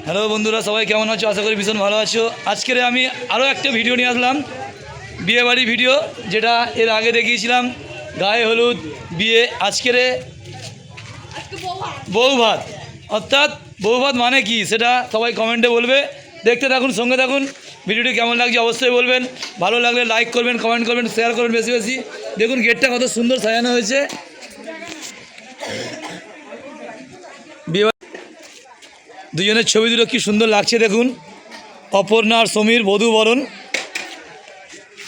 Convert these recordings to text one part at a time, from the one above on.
Hello বন্ধুরা, সবাই কেমন আছো? আশা করি ভীষণ ভালো আছো। আজকের আমি আরও একটা ভিডিও নিয়ে আসলাম, বিয়েবাড়ি ভিডিও, যেটা এর আগে দেখিয়েছিলাম গায়ে হলুদ, বিয়ে। আজকের বউ ভাত, অর্থাৎ বউ ভাত মানে কি সেটা সবাই কমেন্টে বলবে। দেখতে থাকুন, সঙ্গে থাকুন। ভিডিওটি কেমন লাগছে অবশ্যই বলবেন। ভালো লাগলে লাইক করবেন, কমেন্ট করবেন, শেয়ার করবেন বেশি বেশি। দেখুন গেটটা কত সুন্দর সাজানো হয়েছে। দুজনের ছবি দুটো কি সুন্দর লাগছে দেখুন, অপর্ণা আর সমীর বধূ বরণ।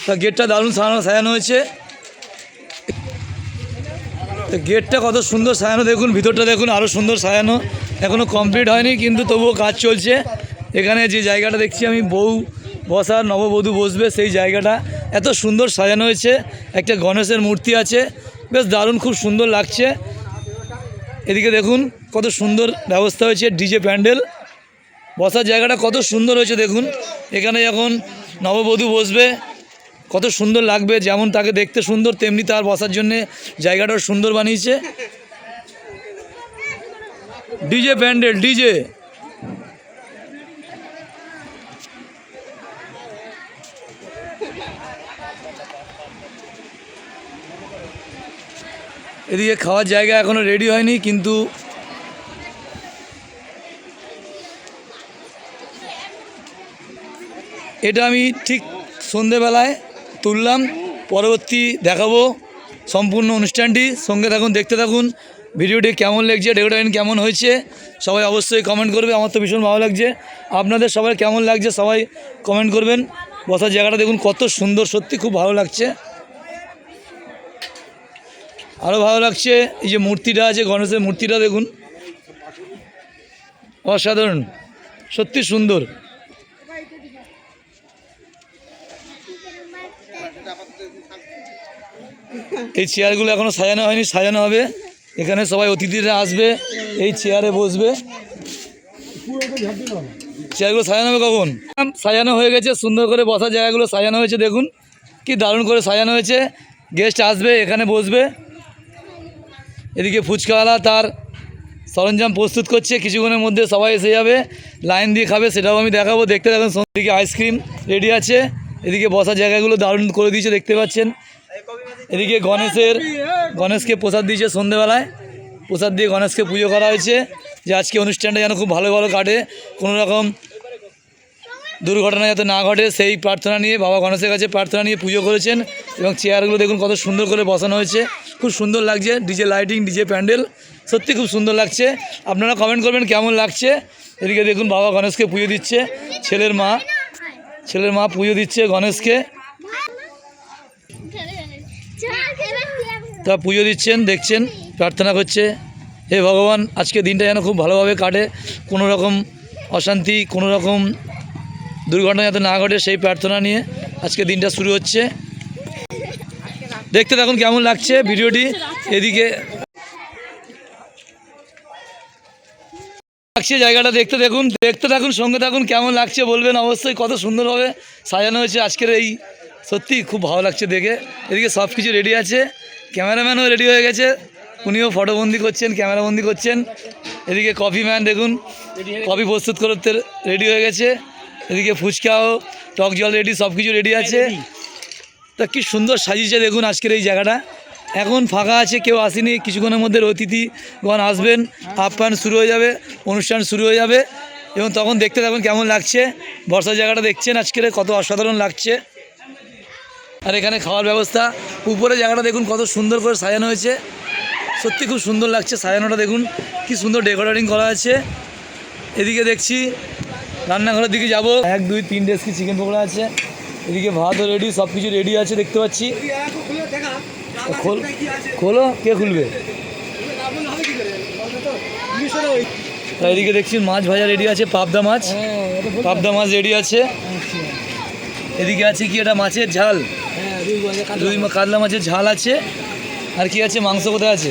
তা গেটটা দারুণ সাজানো হয়েছে। গেটটা কত সুন্দর সাজানো দেখুন, ভিতরটা দেখুন আরও সুন্দর সাজানো। এখনও কমপ্লিট হয়নি কিন্তু তবুও কাজ চলছে। এখানে যে জায়গাটা দেখছি আমি, বউ বসার, নববধূ বসবে, সেই জায়গাটা এত সুন্দর সাজানো হয়েছে। একটা গণেশের মূর্তি আছে, বেশ দারুণ, খুব সুন্দর লাগছে। এদিকে দেখুন কত সুন্দর ব্যবস্থা হয়েছে, ডিজে প্যান্ডেল, বসার জায়গাটা কত সুন্দর হয়েছে দেখুন। এখানে যখন নববধূ বসবে কত সুন্দর লাগবে, যেমন তাকে দেখতে সুন্দর তেমনি তার বসার জন্যে জায়গাটাও সুন্দর বানিয়েছে। DJ pandal, DJ. এদিকে খাওয়ার জায়গা এখনও রেডি হয়নি, কিন্তু এটা আমি ঠিক সন্ধেবেলায় তুললাম, পরবর্তী দেখাবো সম্পূর্ণ অনুষ্ঠানটি। সঙ্গে থাকুন, দেখতে থাকুন। ভিডিওটি কেমন লাগছে, ডেকোরেশন কেমন হয়েছে সবাই অবশ্যই কমেন্ট করবে। আমার তো ভীষণ ভালো লাগছে, আপনাদের সবাই কেমন লাগছে সবাই কমেন্ট করবেন। বসার জায়গাটা দেখুন কত সুন্দর, সত্যি খুব ভালো লাগছে। আরও ভালো লাগছে এই যে মূর্তিটা আছে, গণেশের মূর্তিটা দেখুন, অসাধারণ, সত্যি সুন্দর। এই চেয়ারগুলো এখনও সাজানো হয়নি, সাজানো হবে। এখানে সবাই অতিথিরা আসবে, এই চেয়ারে বসবে। চেয়ারগুলো সাজানো হবে কখন? সাজানো হয়ে গেছে, সুন্দর করে বসার জায়গাগুলো সাজানো হয়েছে দেখুন, কি দারুণ করে সাজানো হয়েছে। গেস্ট আসবে, এখানে বসবে। এদিকে ফুচকাওয়ালা তার সরঞ্জাম প্রস্তুত করছে, কিছুক্ষণের মধ্যে সবাই এসে যাবে, লাইন দিয়ে খাবে, সেটাও আমি দেখাবো। দেখতে দেখুন, এদিকে আইসক্রিম রেডি আছে, এদিকে বসার জায়গাগুলো দারুণ করে দিয়েছে, দেখতে পাচ্ছেন। এদিকে গণেশকে প্রসাদ দিয়েছে সন্ধ্যেবেলায়, প্রসাদ দিয়ে গণেশকে পুজো করা হয়েছে, যে আজকে অনুষ্ঠানটা যেন খুব ভালো ভালো কাটে, কোনো রকম দুর্ঘটনা যাতে না ঘটে সেই প্রার্থনা নিয়ে বাবা গণেশের কাছে প্রার্থনা নিয়ে পুজো করেছেন। এবং চেয়ারগুলো দেখুন কত সুন্দর করে বসানো হয়েছে, খুব সুন্দর লাগছে। ডিজে লাইটিং, ডিজে প্যান্ডেল, সত্যি খুব সুন্দর লাগছে। আপনারা কমেন্ট করবেন কেমন লাগছে। এদিকে দেখুন বাবা গণেশকে পুজো দিচ্ছে, ছেলের মা পুজো দিচ্ছে গণেশকে, তা পুজো দিচ্ছেন, দেখছেন, প্রার্থনা করছে, হে ভগবান আজকে দিনটা যেন খুব ভালোভাবে কাটে, কোনো রকম অশান্তি, কোনো রকম দুর্ঘটনা যাতে না ঘটে সেই প্রার্থনা নিয়ে আজকে দিনটা শুরু হচ্ছে। দেখতে থাকুন কেমন লাগছে ভিডিওটি। এদিকে লাগছে জায়গাটা, দেখতে থাকুন, সঙ্গে থাকুন, কেমন লাগছে বলবেন অবশ্যই। কত সুন্দরভাবে সাজানো হয়েছে আজকের এই, সত্যি খুব ভালো লাগছে দেখে। এদিকে সব কিছু রেডি আছে, ক্যামেরাম্যানও রেডি হয়ে গেছে, উনিও ফটোবন্দি করছেন, ক্যামেরাবন্দি করছেন। এদিকে কফি ম্যান দেখুন কফি প্রস্তুত করতে রেডি হয়ে গেছে। এদিকে ফুচকাও, টক জল রেডি, সব কিছু রেডি আছে। তা কি সুন্দর সাজিয়েছে দেখুন আজকের এই জায়গাটা। এখন ফাঁকা আছে, কেউ আসেনি, কিছুক্ষণের মধ্যে অতিথিগণ আসবেন, আপ্যায়ন শুরু হয়ে যাবে, অনুষ্ঠান শুরু হয়ে যাবে। এবং তখন দেখতে থাকুন কেমন লাগছে। বর্ষার জায়গাটা দেখছেন আজকের কত অসাধারণ লাগছে। আর এখানে খাওয়ার ব্যবস্থা, উপরে জায়গাটা দেখুন কত সুন্দর করে সাজানো হয়েছে, সত্যি খুব সুন্দর লাগছে সাজানোটা দেখুন, কি সুন্দর ডেকোরেটিং করা আছে। এদিকে দেখছি রান্নাঘরের দিকে যাব, 1 2 3 ডেস্কি চিকেন পকোড়া আছে, এদিকে ভাতও রেডি, সব কিছু রেডি আছে দেখতে পাচ্ছি। খোলো, কে খুলবে? এদিকে দেখছি মাছ ভাজা রেডি আছে, পাবদা মাছ রেডি আছে। এদিকে আছে কি, এটা মাছের ঝাল, রুই কাতলা মাছের ঝাল আছে। আর কি আছে, মাংস কোথায় আছে?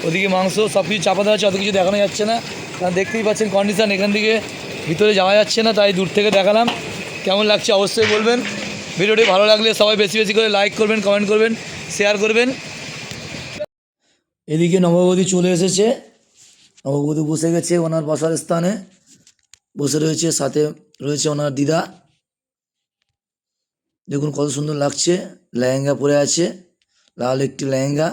ওদিকে মাংস, সব কিছু চাপা দেওয়া আছে, অত কিছু দেখানো যাচ্ছে না, কারণ দেখতেই পাচ্ছেন কন্ডিশন, এখান থেকে ভিতরে যাওয়া যাচ্ছে না, তাই দূর থেকে দেখালাম। কেমন লাগছে অবশ্যই বলবেন। ভিডিওটি ভালো লাগলে সবাই বেশি বেশি করে লাইক করবেন, কমেন্ট করবেন, শেয়ার করবেন। এদিকে নববধূ চলে এসেছে, নববধূ বসে গেছে ওনার বসার স্থানে, বসে রয়েছে, সাথে রয়েছে ওনার দিদা। দেখুন কত সুন্দর লাগছে, লেহেঙ্গা পরে আছে, লাল একটি লেহেঙ্গা।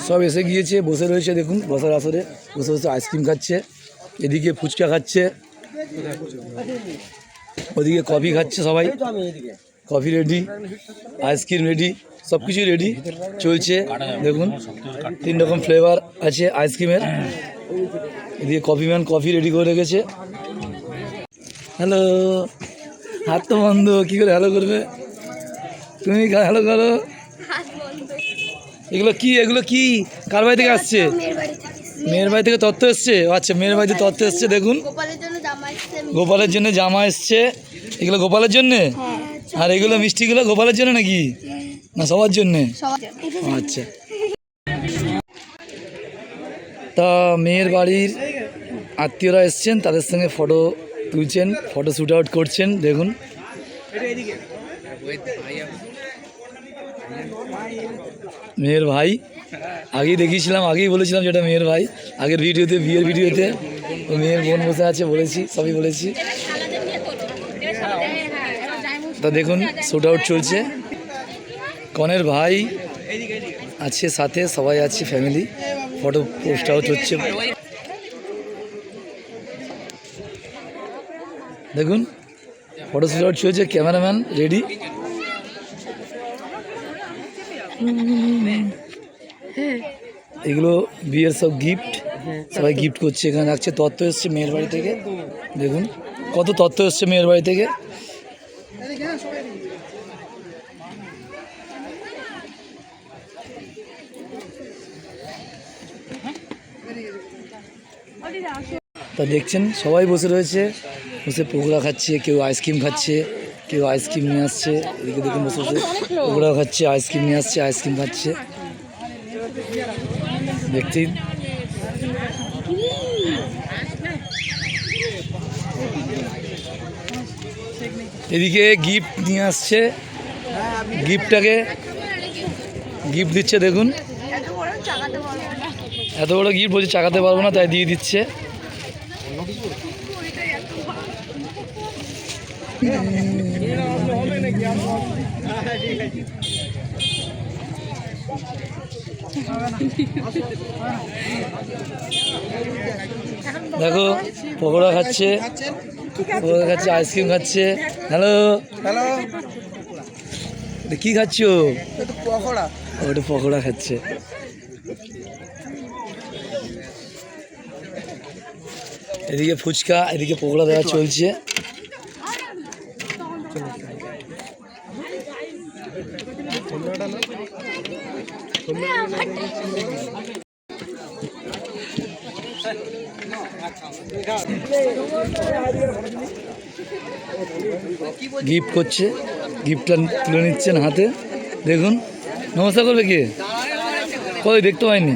সব এসে গিয়েছে, বসে রয়েছে, দেখুন বসার আসরে বসে বসে আইসক্রিম খাচ্ছে, এদিকে ফুচকা খাচ্ছে, ওদিকে কফি খাচ্ছে সবাই, কফি রেডি, আইসক্রিম রেডি, সব কিছুই রেডি চলছে। দেখুন 3 রকম ফ্লেভার আছে আইসক্রিমের। এদিকে কফি ম্যান কফি রেডি করে রেখেছে। হ্যালো, হাত তো বন্ধ, কী করে হ্যালো করবে? তুমি হ্যালো করো। এগুলো কি কার বাড়ি থেকে আসছে? মেয়ের বাড়ি থেকে তত্ত্ব এসছে। আচ্ছা, মেয়ের বাড়িতে তত্ত্ব এসছে। দেখুন গোপালের জন্য জামা এসছে। এগুলো গোপালের জন্যে? আর এগুলো মিষ্টিগুলো গোপালের জন্য নাকি, না সবার জন্যে? আচ্ছা, তা মেয়ের বাড়ির আত্মীয়রা এসছেন, তাদের সঙ্গে ফটো তুলছেন, ফটো শ্যুট আউট করছেন। দেখুন মেয়ের ভাই, আগেই দেখিয়েছিলাম, আগেই বলেছিলাম যেটা মেয়ের ভাই, আগের ভিডিওতে, বিয়ের ভিডিওতে। ও মেয়ের বোন বসে আছে বলেছি, সবই বলেছি। তা দেখুন শ্যুট আউট চলছে, কনের ভাই আছে সাথে, সবাই আছে ফ্যামিলি, ফটো পোস্ট আউট হচ্ছে। দেখুন ফটো শ্যুট আউট চলছে, ক্যামেরাম্যান রেডি। এগুলো বিয়ের সব গিফট, সবাই গিফট করছে। এখানে রাখছে, তত্ত্ব এসছে মেয়ের বাড়ি থেকে। দেখুন কত তত্ত্ব এসছে মেয়ের বাড়ি থেকে। তা দেখছেন সবাই বসে রয়েছে, বসে পকোড়া খাচ্ছে, কেউ আইসক্রিম খাচ্ছে, কেউ আইসক্রিম নিয়ে আসছে। এদিকে দেখুন বসে বসে পকোড়া খাচ্ছে, আইসক্রিম নিয়ে আসছে, আইসক্রিম খাচ্ছে। দেখছেন এদিকে গিফট নিয়ে আসছে, গিফটটাকে গিফট দিচ্ছে। দেখুন এত বড় গিফট, বলছে চাকাতে পারবো না, তাই দিয়ে দিচ্ছে। দেখো পকোড়া খাচ্ছে, পকোড়া খাচ্ছে, আইসক্রিম খাচ্ছে। হ্যালো হ্যালো, কি খাচ্ছ? পকোড়া। ওটা পকোড়া খাচ্ছে। এদিকে ফুচকা, এদিকে পকোড়া দেওয়া চলছে। গিফট করছে, গিফটটা তুলে নিচ্ছেন হাতে। দেখুন নমস্কার করবে কে? কই দেখতে পাইনি।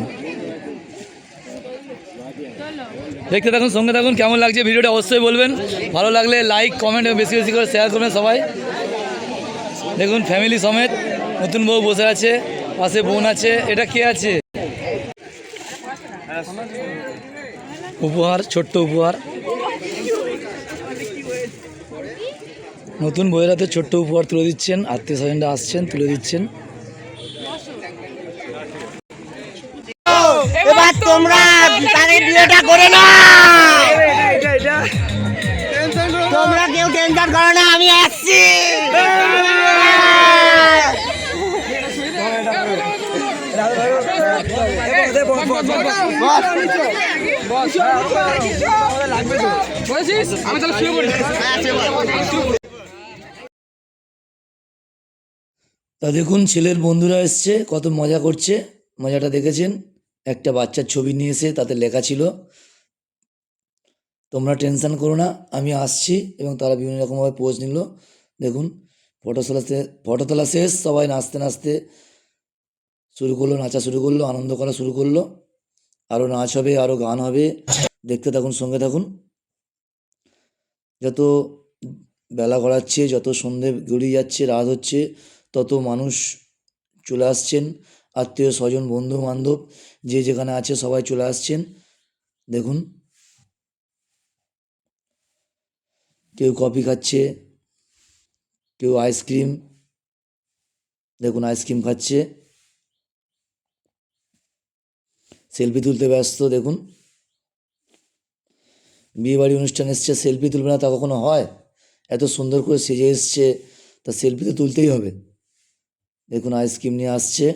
দেখতে থাকুন, সঙ্গে থাকুন। কেমন লাগছে ভিডিওটা অবশ্যই বলবেন, ভালো লাগলে লাইক কমেন্ট এবং বেশি বেশি করে শেয়ার করবেন সবাই। দেখুন ফ্যামিলি সমেত নতুন বউ বসে আছে, পাশে বোন আছে। এটা কে আছে? উপহার, ছোট্ট উপহার। নতুন বউয়ের হাতে ছোট্ট উপহার তুলে দিচ্ছেন, আত্মীয় স্বজনরা আসছেন, তুলে দিচ্ছেন। এবার তোমরা তাদের বিয়েটা করে না, তোমরা কেউ টেনশন করো না, আমি আসছি। তা দেখুন ছেলের বন্ধুরা এসছে, কত মজা করছে, মজাটা দেখেছেন। একটা বাচ্চার ছবি নিয়ে এসে তাতে লেখা ছিল, তোমরা টেনশন করো না আমি আসছি, এবং তারা বিভিন্ন রকমভাবে পোজ নিল। দেখুন ফটো তোলা শেষ, সবাই নাচতে নাচতে শুরু করলো, নাচা শুরু করলো, আনন্দ করা শুরু করলো। আরও নাচ হবে, আরও গান হবে, দেখতে থাকুন, সঙ্গে থাকুন। যত বেলা গড়াচ্ছে, যত সন্ধে গড়িয়ে যাচ্ছে, রাত হচ্ছে, তত মানুষ চলে আসছেন, আত্মীয় স্বজন বন্ধু বান্ধব যে যেখানে আছে সবাই চলে আসছেন। দেখুন কেউ কফি খাচ্ছে, কেউ আইসক্রিম, দেখুন আইসক্রিম খাচ্ছে, সেলফি তুলতে ব্যস্ত। দেখুন বিয়েবাড়ি অনুষ্ঠান এসছে, সেলফি তুলবে না তা কখনো হয়? এত সুন্দর করে সেজে এসছে, তা সেলফি তো তুলতেই হবে। দেখুন আইসক্রিম নিয়ে আসছে,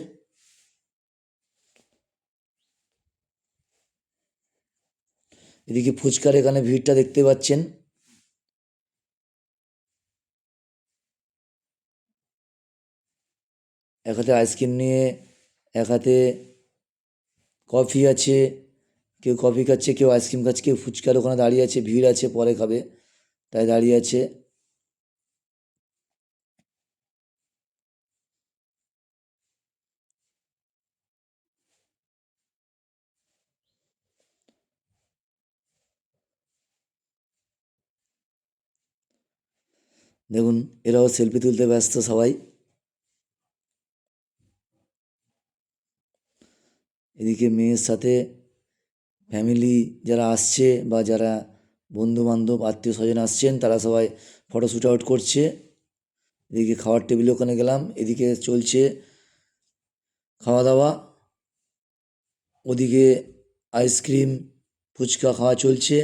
এদিকে ফুচকার এখানে ভিড়টা দেখতে পাচ্ছেন। এক হাতে আইসক্রিম নিয়ে, এক হাতে কফি আছে, কেউ কফি খাচ্ছে, কেউ আইসক্রিম খাচ্ছে, কেউ ফুচকার ওখানে দাঁড়িয়ে আছে, ভিড় আছে পরে খাবে তাই দাঁড়িয়ে আছে। দেখুন এরাও সেলফি তুলতে ব্যস্ত সবাই। এদিকে মেয়ের সাথে ফ্যামিলি যারা আসছে বা যারা বন্ধু বান্ধব আত্মীয় স্বজন আসছেন তারা সবাই ফটো শ্যুট আউট করছে। এদিকে খাওয়ার টেবিলে ওখানে গেলাম, এদিকে চলছে খাওয়া দাওয়া, ওদিকে আইসক্রিম ফুচকা খাওয়া চলছে।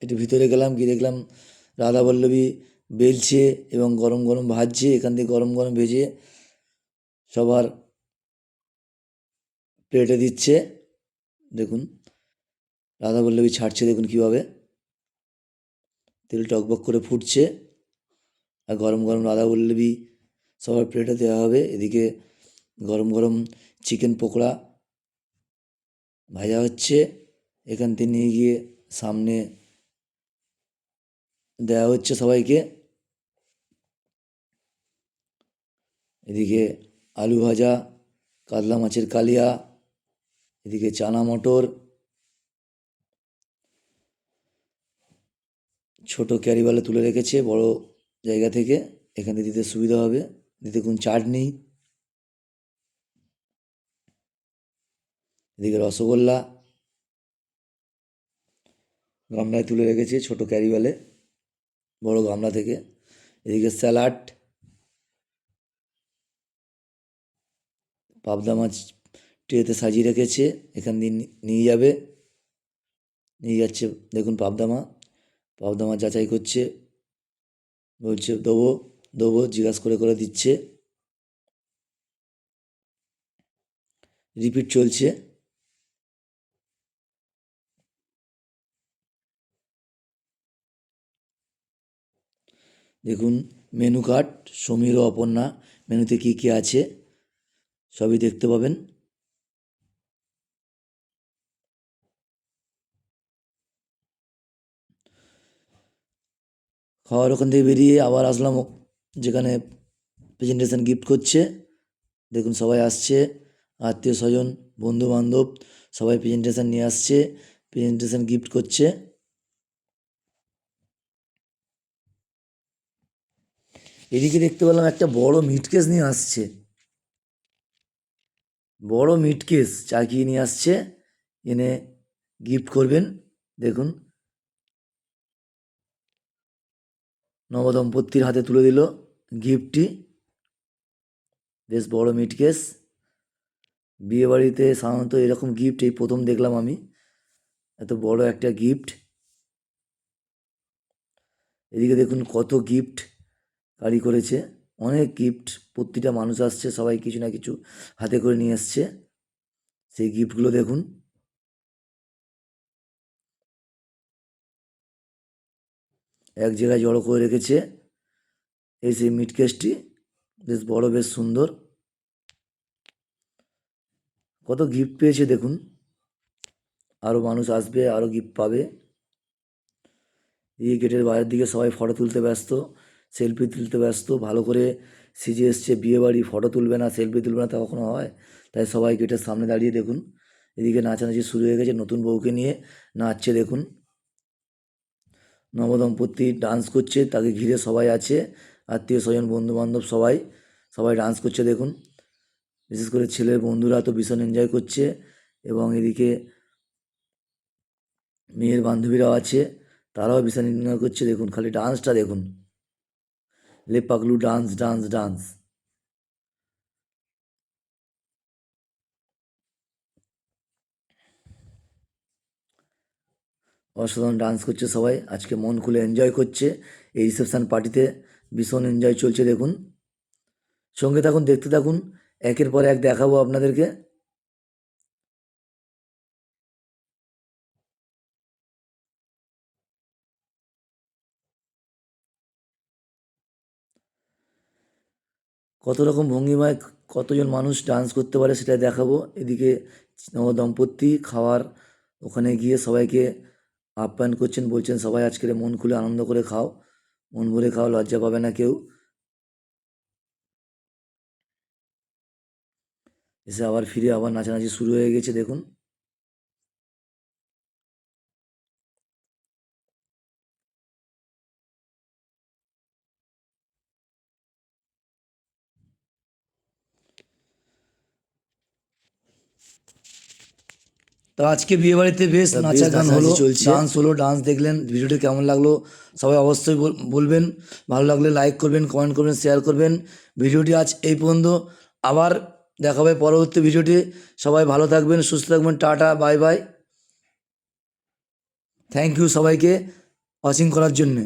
একটু ভিতরে গেলাম, গিয়ে দেখলাম রাধাবল্লভী বেলছে এবং গরম গরম ভাজছে, এখান থেকে গরম গরম ভেজে সবার প্লেটে দিচ্ছে। দেখুন রাধাবল্লভী ছাড়ছে, দেখুন কীভাবে তেল টকবক করে ফুটছে, আর গরম গরম রাধাবল্লভী সবার প্লেটে দেওয়া হবে। এদিকে গরম গরম চিকেন পকোড়া ভাজা হচ্ছে, এখান থেকে নিয়ে গিয়ে সামনে দেওয়া হচ্ছে সবাইকে। এদিকে আলু ভাজা, কাতলা মাছের কালিয়া, এদিকে চানা মটর, ছোট ক্যারিবালে তুলে রেখেছে বড় জায়গা থেকে, এখানে দিতে সুবিধা হবে। দিতে কোন চাটনি, এদিকে রসগোল্লা গামলায় তুলে রেখেছে ছোট ক্যারিবালে বড় গামলা থেকে। এদিকে স্যালাড, পাবদা মাছ ট্রেতে সাজিয়ে রেখেছে, এখান দিয়ে নিয়ে যাবে, নিয়ে যাচ্ছে। দেখুন পাবদা মাছ যাচাই করছে, বলছে দেবো দেবো, জিজ্ঞাসা করে করে দিচ্ছে, রিপিট চলছে। দেখুন মেনু কার্ড, সমীর ও অপর্ণা মেনুতে কী কী আছে সবই দেখতে পাবেন। খাওয়ার ওখান থেকে বেরিয়ে আবার আসলাম যেখানে প্রেজেন্টেশন গিফট করছে। দেখুন সবাই আসছে, আত্মীয় স্বজন বন্ধু বান্ধব সবাই প্রেজেন্টেশন নিয়ে আসছে, প্রেজেন্টেশন গিফট করছে। এদিকে দেখতে পেলাম একটা বড় মিট কেস নিয়ে আসছে, বড় মিট কেস চাকিয়ে নিয়ে আসছে, এনে গিফট করবেন। দেখুন নবদম্পতির হাতে তুলে দিল গিফটটি, বেশ বড় মিট কেস। বিয়েবাড়িতে সাধারণত এরকম গিফট এই প্রথম দেখলাম আমি, এত বড় একটা গিফট। এদিকে দেখুন কত গিফট কারি করেছে, অনেক গিফট, প্রতিটা মানুষ আসছে, সবাই কিছু না কিছু হাতে করে নিয়ে এসছে। সেই গিফটগুলো দেখুন, এক জায়গায় জড়ো করে রেখেছে। এই সেই মিট কেসটি, বেশ বড় বেশ সুন্দর, কত গিফট পেয়েছে দেখুন। আরও মানুষ আসবে, আরও গিফট পাবে। এই গেটের বাইরের দিকে সবাই ফটো তুলতে ব্যস্ত, সেলফি তুলতে ব্যস্ত, ভালো করে সেজে এসছে বিয়েবাড়ি, ফটো তুলবে না সেলফি তুলবে না তা কখনো হয়? তাই সবাই গেটের সামনে দাঁড়িয়ে দেখুন, এদিকে নাচানাচি শুরু হয়ে গেছে, নতুন বউকে নিয়ে নাচছে দেখুন, নবদম্পতি ডান্স করছে, তাকে ঘিরে সবাই আছে, আত্মীয় স্বজন বন্ধু বান্ধব সবাই সবাই ডান্স করছে দেখুন। বিশেষ করে ছেলের বন্ধুরা তো ভীষণ এনজয় করছে, এবং এদিকে মেয়ের বান্ধবীরাও আছে, তারাও ভীষণ এনজয় করছে। দেখুন খালি ডান্সটা দেখুন, লে পাগলু ডান্স ডান্স ডান্স। অসাধারণ ডান্স করছে সবাই, আজকে মন খুলে এনজয় করছে। এই রিসেপশন পার্টিতে ভীষণ এনজয় চলছে দেখুন। সঙ্গে থাকুন, দেখতে থাকুন, একের পর এক দেখাবো আপনাদেরকে। কত রকম ভঙ্গিমায় কতজন মানুষ ডান্স করতে পারে সেটা দেখাবো। এদিকে নবদম্পতি খাওয়ার ওখানে গিয়ে সবাইকে আপ্যায়ন করছেন, বলছেন সবাই আজকের মন খুলে আনন্দ করে খাও, মন ভরে খাও, লজ্জা পাবে না কেউ। এসে আবার ফিরে আবার নাচানাচি শুরু হয়ে গেছে দেখুন। তো আজকে বিয়ে বাড়িতে বেশ নাচা গান হলো, ডান্স হলো। ডান্স দেখলেন, ভিডিওটি কেমন লাগলো সবাই অবশ্যই বলবেন। ভালো লাগলে লাইক করবেন, কমেন্ট করবেন, শেয়ার করবেন। ভিডিওটি আজ এই পর্যন্ত, আবার দেখা হবে পরবর্তী ভিডিওটি। সবাই ভালো থাকবেন, সুস্থ থাকবেন, tata, bye bye. Thank you সবাইকে ওয়াচিং করার জন্যে।